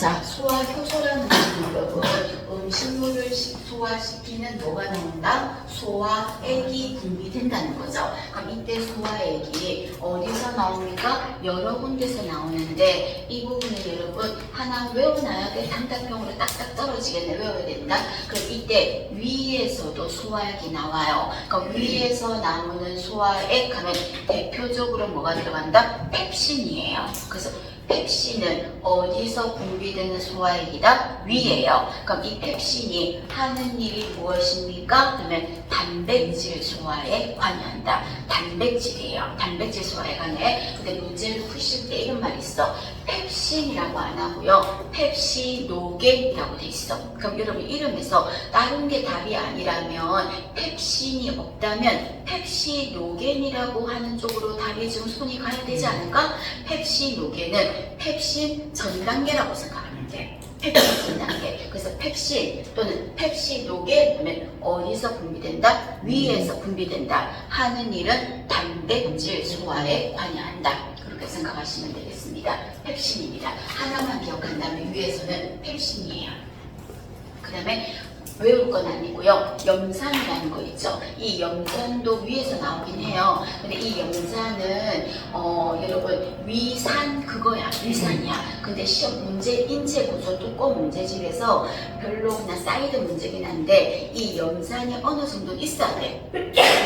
자, 소화효소라는 것은 여러분 음식물을 소화시키는 뭐가 나온다? 소화액이 분비된다는 거죠. 그럼 이때 소화액이 어디서 나옵니까? 여러 군데서 나오는데 이 부분을 여러분 하나 외워놔야 돼. 단답형으로 딱딱 떨어지겠네. 외워야 된다. 그럼 이때 위에서도 소화액이 나와요. 그럼 위에서 나오는 소화액 하면 대표적으로 뭐가 들어간다? 펩신이에요. 그래서 펩신은 어디서 분비되는 소화액이다? 위에요. 그럼 이 펩신이 하는 일이 무엇입니까? 그러면 단백질 소화에 관여한다. 단백질이에요. 단백질 소화에 관여해. 근데 문제를 푸실 때 이런 말이 있어. 펩신이라고 안 하고요. 펩시노겐이라고 돼 있어. 그럼 여러분 이름에서 다른 게 답이 아니라면 펩신이 없다면 펩시노겐이라고 하는 쪽으로 답이 좀 손이 가야 되지 않을까? 펩시노겐은 펩신 전 단계라고 생각하면 돼. 펩신 전 단계. 그래서 펩신 또는 펩시노겐 하면 어디서 분비된다? 위에서 분비된다. 하는 일은 단백질 소화에 관여한다. 그렇게 생각하시면 되겠습니다. 펩신입니다. 하나만 기억한다면 위에서는 펩신이에요. 그 다음에 외울 건 아니고요. 염산이라는 거 있죠. 이 염산도 위에서 나오긴 해요. 근데 이 염산은 여러분 위산 그거야. 위산이야. 근데 시험 문제 인체 구조 뚜껑 문제집에서 별로 그냥 사이드 문제긴 한데 이 염산이 어느 정도 있어야 돼.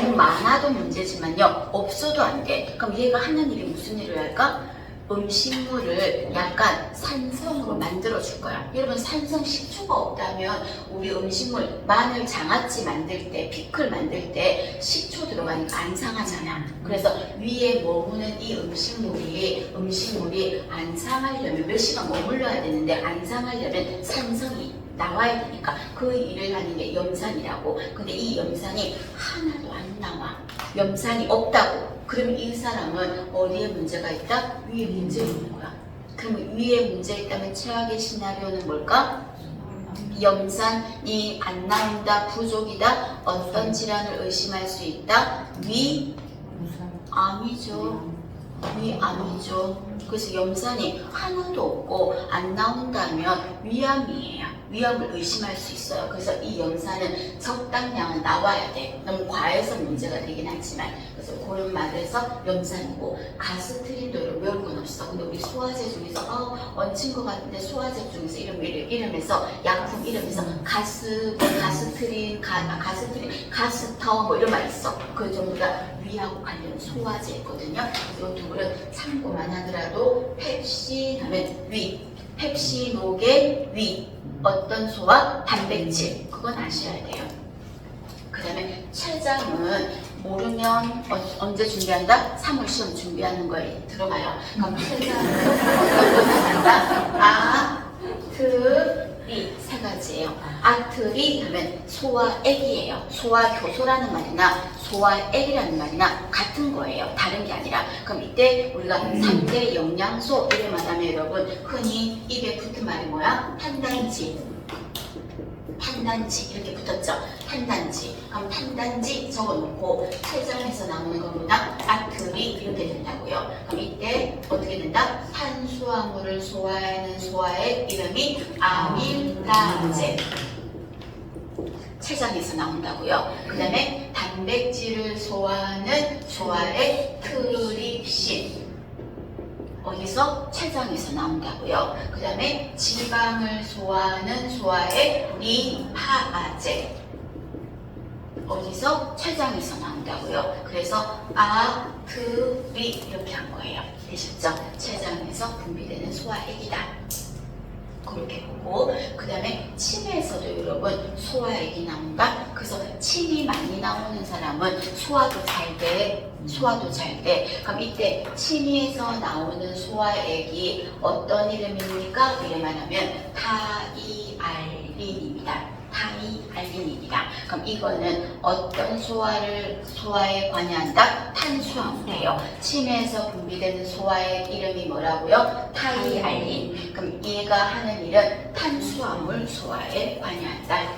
너무 많아도 문제지만요. 없어도 안 돼. 그럼 얘가 하는 일이 무슨 일을 할까? 음식물을 약간 산성으로 만들어줄 거야. 여러분 산성 식초가 없다면 우리 음식물 마늘 장아찌 만들 때 피클 만들 때 식초 들어가니까 안 상하잖아. 그래서 위에 머무는 이 음식물이 안 상하려면 몇 시간 머물러야 되는데 안 상하려면 산성이 나와야 되니까 그 일을 하는 게 염산이라고. 근데 이 염산이 하나도 안 나와. 염산이 없다고. 그러면 이 사람은 어디에 문제가 있다? 위에 문제 있는 거야. 그러면 위에 문제 있다면 최악의 시나리오는 뭘까? 염산이 안 나온다, 부족이다, 어떤 질환을 의심할 수 있다? 위암이죠. 위암이죠. 그래서 염산이 하나도 없고 안 나온다면 위암이에요. 위암을 의심할 수 있어요. 그래서 이 염산은 적당량은 나와야 돼. 너무 과해서 문제가 되긴 하지만. 그래서 그런 말에서 염산이고, 가스트린도 외울 건 없어. 근데 우리 소화제 중에서 얹힌 것 같은데 소화제 중에서 이름에서 약품 이름에서 가스트린, 가스터 뭐 이런 말 있어. 그 전부 다 위하고 관련 소화제거든요. 이 두 개를 참고만 하더라도 펩신 하면 위, 펩시노겐 위, 어떤 소화? 단백질. 그건 아셔야 돼요. 그 다음에 췌장은 모르면 언제 준비한다? 3월 시험 준비하는 거에 들어가요. 그럼 췌장은 어떤 것을 한다? 아트리 세 가지예요. 아트리 하면 소화액이에요. 소화효소라는 말이나 소화액이라는 말이나 같은 거예요. 다른 게 아니라. 그럼 이때 우리가 3대 영양소 이를 말하면 여러분 흔히 입에 붙은 말이 뭐야? 탄단지 이렇게 붙었죠. 탄단지. 그럼 탄단지 적어놓고 췌장에서 나오는 것보다 아트리 이렇게 된다고요. 그럼 이때 어떻게 된다? 탄수화물을 소화하는 소화액 이름이 아밀라제. 췌장에서 나온다고요. 그 다음에 단백질을 소화하는 소화액 트립신. 어디서? 췌장에서 나온다고요. 그 다음에 지방을 소화하는 소화액 리파아제. 어디서? 췌장에서 나온다고요. 그래서 아트리 이렇게 한 거예요. 되셨죠? 췌장에서 분비되는 소화액이다. 그렇게 보고, 그 다음에 침에서도 여러분 소화액이 나온다. 그래서 침이 많이 나오는 사람은 소화도 잘 돼. 그럼 이때 침에서 나오는 소화액이 어떤 이름입니까? 이래 말하면 타이알린입니다. 타이알린입니다. 그럼 이거는 어떤 소화에 관여한다? 탄수화물이에요. 침에서 분비되는 소화의 이름이 뭐라고요? 타이알린. 그럼 얘가 하는 일은 탄수화물 소화에 관여한다.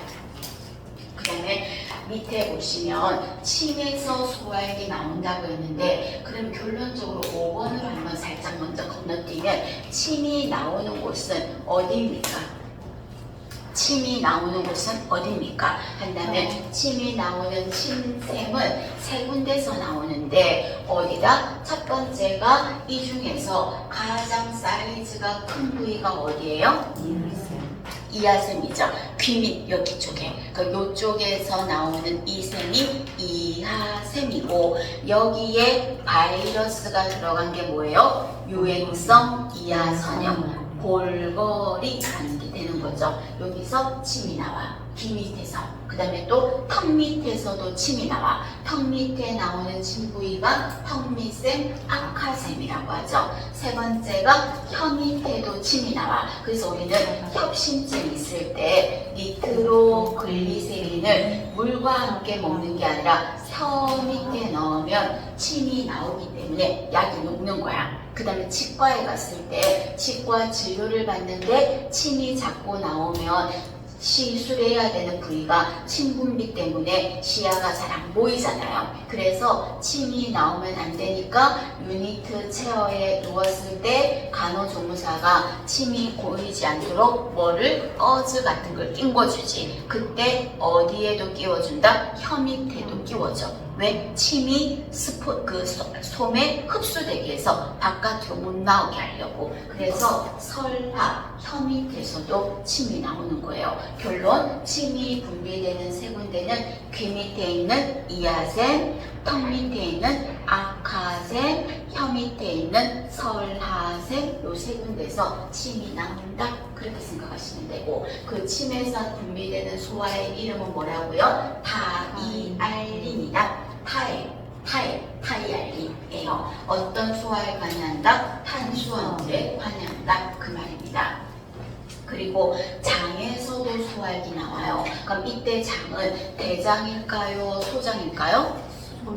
그 다음에 밑에 보시면 침에서 소화액이 나온다고 했는데 그럼 결론적으로 5번으로 한번 살짝 먼저 건너뛰면 침이 나오는 곳은 어디입니까? 침이 나오는 곳은 어디입니까? 한다면 침이 나오는 침샘은 세 군데서 나오는데 어디다? 첫 번째가 이 중에서 가장 사이즈가 큰 부위가 어디예요? 이하샘이죠. 귀 밑 여기 쪽에. 그러니까 이쪽에서 나오는 이 샘이 이하샘이고 여기에 바이러스가 들어간 게 뭐예요? 유행성 이하선염. 골거리라는 게 되는 거죠. 여기서 침이 나와. 귀 밑에서. 그 다음에 또 턱 밑에서도 침이 나와. 턱 밑에 나오는 침 부위가 턱밑샘, 아카샘이라고 하죠. 세 번째가 혀 밑에도 침이 나와. 그래서 우리는 협심증 있을 때 니트로글리세린을 물과 함께 먹는 게 아니라 혀 밑에 넣으면 침이 나오기 때문에 약이 녹는 거야. 그 다음에 치과에 갔을 때 치과 진료를 받는데 침이 자꾸 나오면 시술해야 되는 부위가 침분비 때문에 시야가 잘 안 보이잖아요. 그래서 침이 나오면 안 되니까 유니트 체어에 누웠을 때 간호조무사가 침이 고이지 않도록 뭐를 꺼즈 같은 걸 끼워주지. 그때 어디에도 끼워준다? 혀 밑에도 끼워줘. 왜? 침이 솜에 흡수되기 위해서 바깥으로 못 나오게 하려고. 그래서 설하, 혀 밑에서도 침이 나오는 거예요. 결론, 침이 분비되는 세 군데는 귀 밑에 있는 이하샘, 턱 밑에 있는 아카샘, 혀 밑에 있는 설하샘, 요 세 군데서 침이 나온다. 그렇게 생각하시면 되고, 그 침에서 분비되는 소화의 이름은 뭐라고요? 타이알린이다. 타이알린이에요. 어떤 소화에 관여한다? 탄수화물에 관여한다. 그 말입니다. 그리고 장에서도 소화액이 나와요. 그럼 이때 장은 대장일까요? 소장일까요?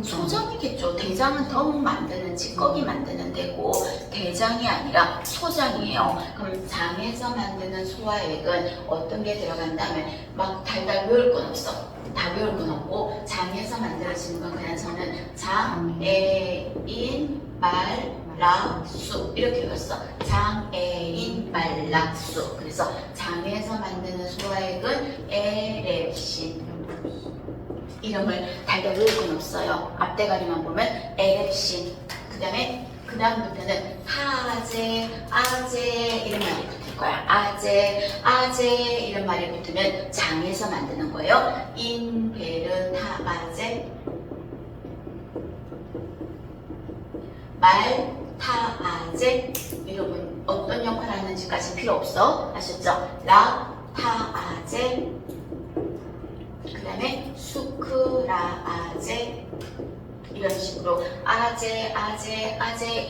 소장이겠죠. 대장은 덤 만드는, 찌꺼기 만드는 데고 대장이 아니라 소장이에요. 그럼 장에서 만드는 소화액은 어떤 게 들어간다면 막 달달 외울 건 없어. 다 외울 건 없고 장에서 만들어지는 건 그냥 저는 장애인 말락수 이렇게 외웠어. 장애인 말락수. 그래서 장에서 만드는 소화액은 에렙신. 이름을 달달 외울 건 없어요. 앞대가리만 보면 에렙신. 그 다음부터는 하제, 아제 이런 말이 붙을 거야. 아제 이런 말이 붙으면 장에서 만드는 거예요. 인베르타아제, 말타아제 이름은 어떤 역할을 하는지까지 필요 없어. 아셨죠? 라타아제, 그 다음에 수크라아제 이런 식으로 아제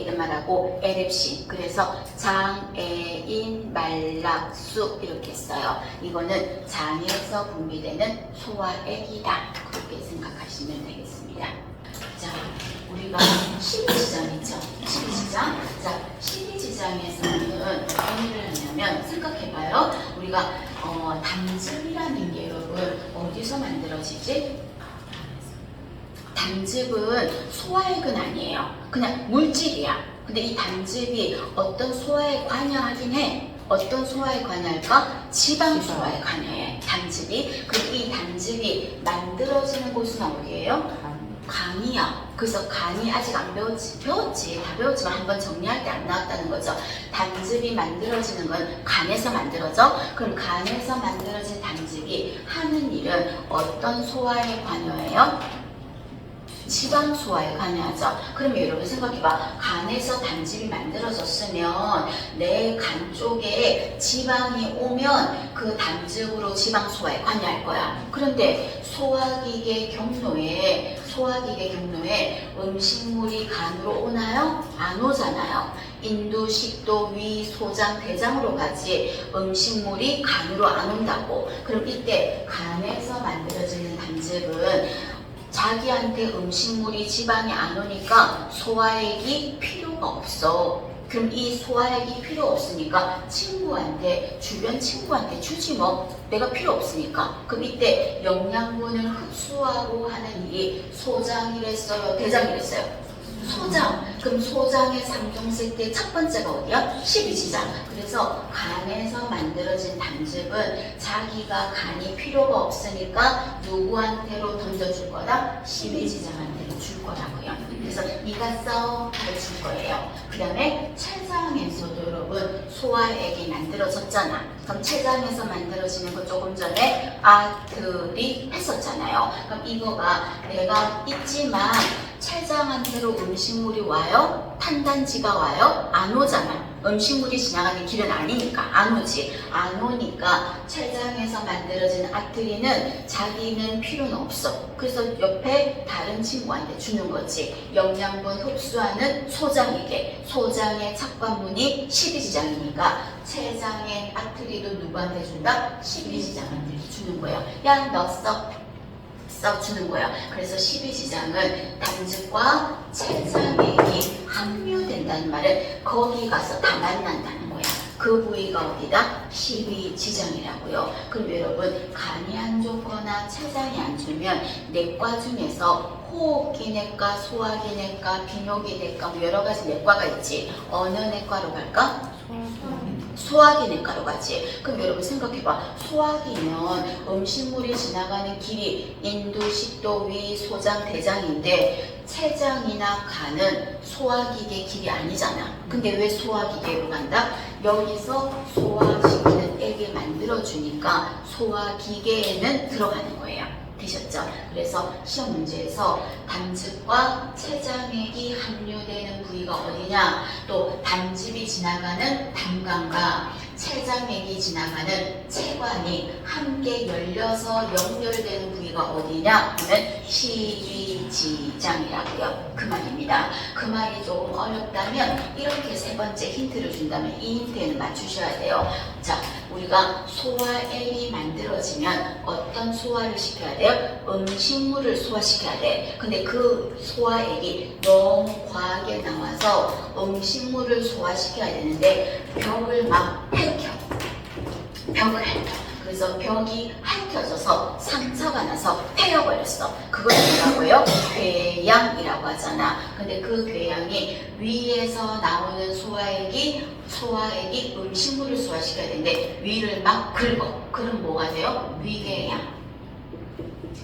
이런 말하고 에렙신. 그래서 장애인 말락수 이렇게 써요. 이거는 장에서 분비되는 소화액이다. 그렇게 생각하시면 되겠습니다. 자, 우리가 12지장 있죠? 12지장. 자, 12지장에서는 어떤 일을 하냐면 생각해봐요. 우리가 담즙이라는 게 여러분 어디서 만들어지지? 담즙은 소화액은 아니에요. 그냥 물질이야. 근데 이 담즙이 어떤 소화에 관여하긴 해. 어떤 소화에 관여할까? 지방 소화에 관여해. 담즙이. 그리고 이 담즙이 만들어지는 곳은 어디예요? 간이야. 그래서 간이 아직 안 배웠지. 다 배웠지만 한번 정리할 때 안 나왔다는 거죠. 담즙이 만들어지는 건 간에서 만들어져. 그럼 간에서 만들어진 담즙이 하는 일은 어떤 소화에 관여해요? 지방 소화에 관여하죠. 그러면 여러분 생각해봐. 간에서 담즙이 만들어졌으면 내 간 쪽에 지방이 오면 그 담즙으로 지방 소화에 관여할 거야. 그런데 소화기계 경로에 음식물이 간으로 오나요? 안 오잖아요. 인두, 식도, 위, 소장, 대장으로 가지 음식물이 간으로 안 온다고. 그럼 이때 간에서 만들어지는 담즙은 자기한테 음식물이 지방이 안 오니까 소화액이 필요가 없어. 그럼 이 소화액이 필요 없으니까 친구한테, 주변 친구한테 주지 뭐. 내가 필요 없으니까. 그럼 이때 영양분을 흡수하고 하는 일이 소장이랬어요, 대장이랬어요? 소장. 그럼 소장의 3종 세트의 첫 번째가 어디야? 십이지장. 그래서 간에서 만들어진 담즙은 자기가 간이 필요가 없으니까 누구한테로 던져줄 거다? 십이지장한테로 줄 거라고요. 그래서 네가 써 하고 줄 거예요. 그 다음에 췌장에서도 여러분 소화액이 만들어졌잖아. 그럼 췌장에서 만들어지는 거 조금 전에 아들이 했었잖아요. 그럼 이거가 내가 있지만 췌장한테로 음식물이 와요? 탄단지가 와요? 안 오잖아. 음식물이 지나가는 길은 아니니까 안 오지. 안 오니까 췌장에서 만들어진 아트리는 자기는 필요는 없어. 그래서 옆에 다른 친구한테 주는 거지. 영양분 흡수하는 소장에게. 소장의 착관문이 12지장이니까 췌장의 아트리도 누구한테 준다? 12지장한테 주는 거예요. 야, 너 써 주는 거야. 그래서 12지장은 담즙과 췌장액이 함유된다는 말은 거기 가서 다 만난다는 거야. 그 부위가 어디다? 12지장이라고요. 그럼 여러분 간이 안 좋거나 췌장이 안 좋으면 내과 중에서 호흡기내과, 소화기내과, 비뇨기내과 뭐 여러 가지 내과가 있지. 어느 내과로 갈까? 소화기내과로 가지. 그럼 여러분 생각해봐. 소화기면 음식물이 지나가는 길이 인두, 식도, 위, 소장, 대장인데 췌장이나 간은 소화기계 길이 아니잖아. 근데 왜 소화기계로 간다? 여기서 소화시키는 액을 만들어주니까 소화기계에는 들어가는 거예요. 되셨죠? 그래서 시험 문제에서 담즙과 췌장액이 함유되는 부위가 어디냐, 또 담즙이 지나가는 담관과 췌장액이 지나가는 췌관이 함께 열려서 연결되는 부위가 어디냐 하면 십이지장이라고요. 그 말입니다. 그 말이 조금 어렵다면 이렇게 세 번째 힌트를 준다면 이 힌트에는 맞추셔야 돼요. 자, 우리가 소화액이 만들어지면 어떤 소화를 시켜야 돼요? 음식물을 소화시켜야 돼. 근데 그 소화액이 너무 과하게 나와서 음식물을 소화시켜야 되는데 벽을 막 핥혀. 벽을 핥혀. 그래서 벽이 핥혀져서 상처가 나서 패여버렸어. 그걸 뭐라고요? 궤양이라고 하잖아. 근데 그 궤양이 위에서 나오는 소화액이 음식물을 소화시켜야 되는데 위를 막 긁어. 그럼 뭐가 돼요? 위궤양.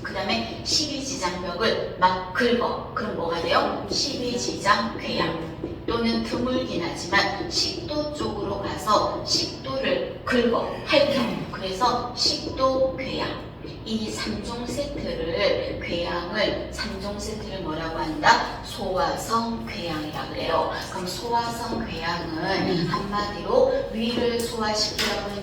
그 다음에 12지장벽을 막 긁어. 그럼 뭐가 돼요? 12지장 궤양. 또는 드물긴 하지만 식도 쪽으로 가서 식도를 긁어, 핥혀. 그래서 식도 궤양. 이 3종 세트를, 궤양을, 3종 세트를 뭐라고 한다? 소화성 궤양이라고 그래요. 그럼 소화성 궤양은 한마디로 위를 소화시키려고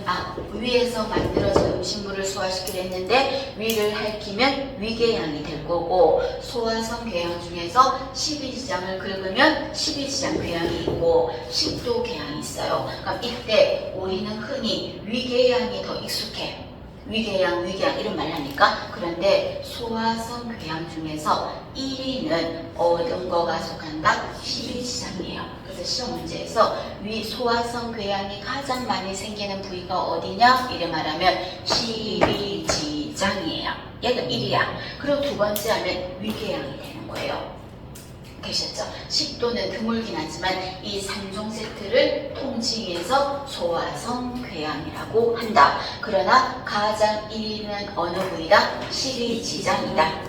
위에서 만들어진 음식물을 소화시키려 했는데 위를 핥히면 위궤양이 될 거고, 소화성 궤양 중에서 12지장을 긁으면 12지장 궤양이 있고 식도 궤양이 있어요. 그럼 이때 우리는 흔히 위궤양이 더 익숙해. 위궤양 이런 말 하니까. 그런데 소화성 궤양 중에서 1위는 어떤 거가 속한다? 12지장이에요. 그래서 시험 문제에서 소화성 궤양이 가장 많이 생기는 부위가 어디냐? 이래 말하면 12지장이에요. 얘가 1위야. 그리고 두 번째 하면 위궤양이 되는 거예요. 되셨죠? 식도는 드물긴 하지만 이 3종 세트를 통칭해서 소화성 궤양이라고 한다. 그러나 가장 1위는 어느 부위다? 12지장이다.